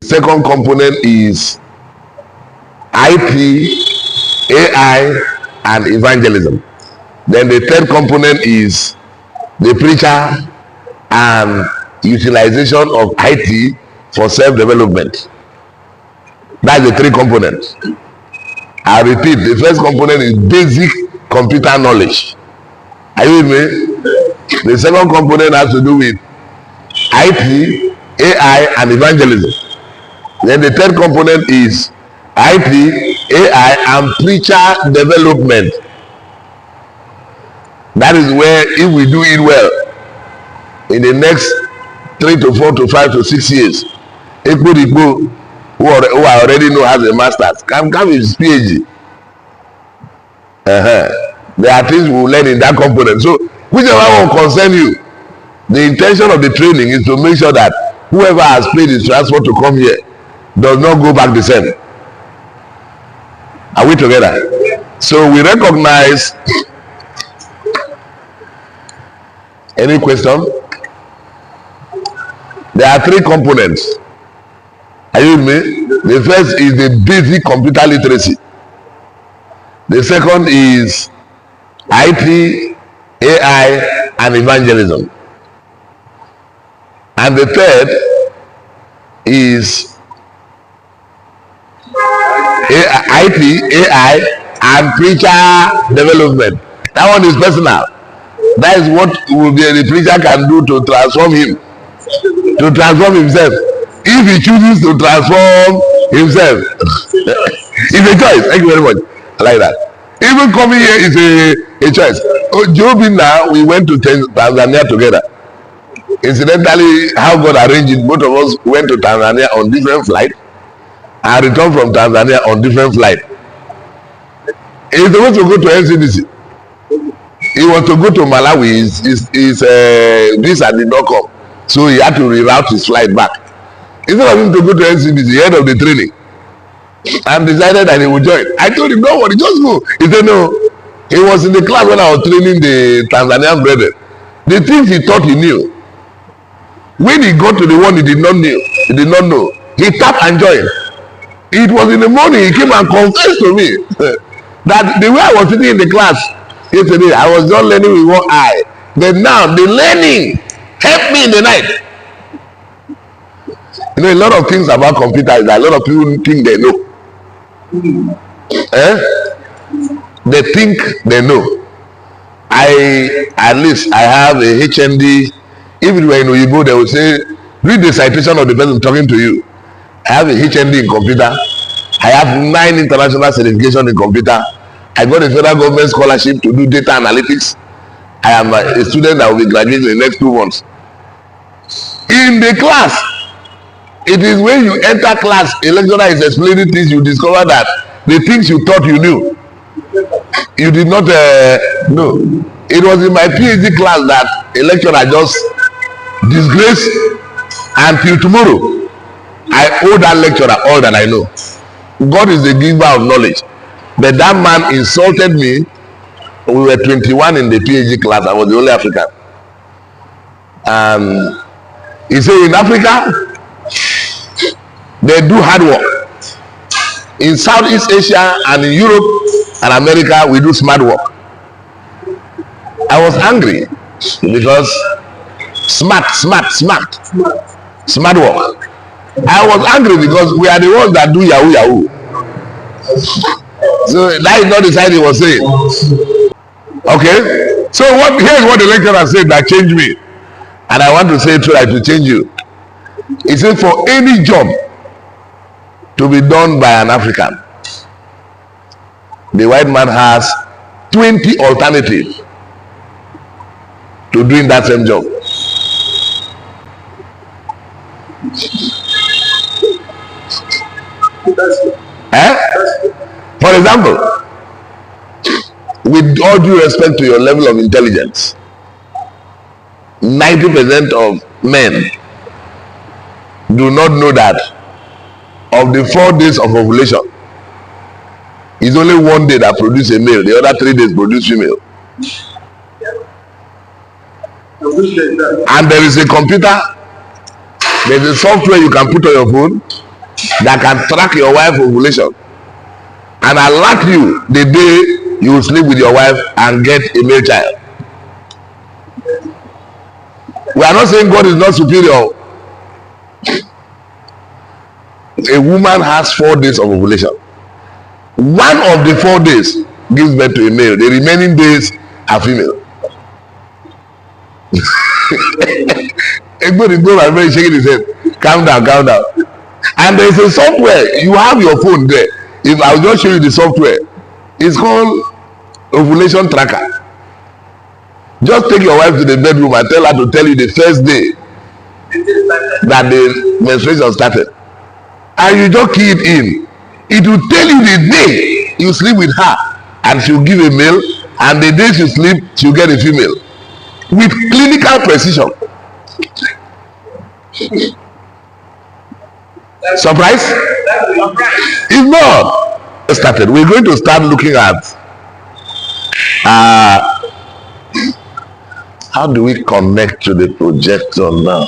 second component is IT, AI, and evangelism. Then the third component is the preacher and utilization of IT for self-development. That's the three components. I repeat, the first component is basic computer knowledge. Are you with me? The second component has to do with IT, AI, and evangelism. Then the third component is IT, AI, and preacher development. That is where, if we do it well, in the next 3 to 4 to 5 to 6 years, people who I already know has a master's can come with his PhD. There are things we will learn in that component. So whichever one concern you, the intention of the training is to make sure that whoever has paid his transport to come here does not go back the same. Are we together? So we recognize. Any question? There are three components. Are you with me? The first is the basic computer literacy. The second is IT, AI, and evangelism. And the third is IT, AI, and preacher development. That one is personal. That is what will be the preacher can do to transform him, to transform himself. If he chooses to transform himself, it's a choice. Thank you very much. I like that. Even coming here is a choice. Jobi, now we went to Tanzania together. Incidentally, how God arranged it, both of us went to Tanzania on different flights and returned from Tanzania on different flights. He's supposed to go to NCDC. He was to go to Malawi. His visa did not come, so he had to reroute his flight back. Instead of him to go to NCDC, the head of the training, and decided that he would join. I told him, don't worry, just go. He said no. He was in the class when I was training the Tanzanian brethren. The things he thought he knew, when he got to the one he did not know, he tapped and joined. It was in the morning he came and confessed to me that the way I was sitting in the class yesterday, I was just learning with one eye. But now the learning helped me in the night. You know, a lot of things about computers that a lot of people think they know. They think they know. At least I have a HND. If it were in Oyibo, they would say, read the citation of the person talking to you. I have a HND in computer. I have 9 international certifications in computer. I got a federal government scholarship to do data analytics. I am a student that will be graduating in the next 2 months. In the class, it is when you enter class, a lecturer is explaining things, you discover that the things you thought you knew, you did not know. It was in my PhD class that a lecturer just disgraced, until tomorrow I owe that lecturer all that I know. God is the giver of knowledge. But that man insulted me. We were 21 in the PhD class. I was the only African. He said, in Africa, they do hard work. In Southeast Asia and in Europe and America, we do smart work. I was angry because smart work. I was angry because we are the ones that do yahoo. So that is not the side he was saying. Okay, so here's what the lecturer said that changed me, and I want to say try to change you. He said, for any job to be done by an African, the white man has 20 alternatives to doing that same job. For example, with all due respect to your level of intelligence, 90% of men do not know that of the 4 days of ovulation, it's only 1 day that produces a male, the other 3 days produce female. And there is a computer, there is a software you can put on your phone that can track your wife ovulation and alert you the day you will sleep with your wife and get a male child. We are not saying God is not superior. A woman has 4 days of ovulation. One of the 4 days gives birth to a male. The remaining days are female. Everybody go and very shaking his head. Calm down, calm down. And there is a software. You have your phone there. If I'll just show you the software, it's called ovulation tracker. Just take your wife to the bedroom and tell her to tell you the first day that the menstruation started, and you just key it in. It will tell you the day you sleep with her and she'll give a male, and the day she sleep she'll get a female, with clinical precision. Surprise? If not started, we're going to start looking at how do we connect to the projector now.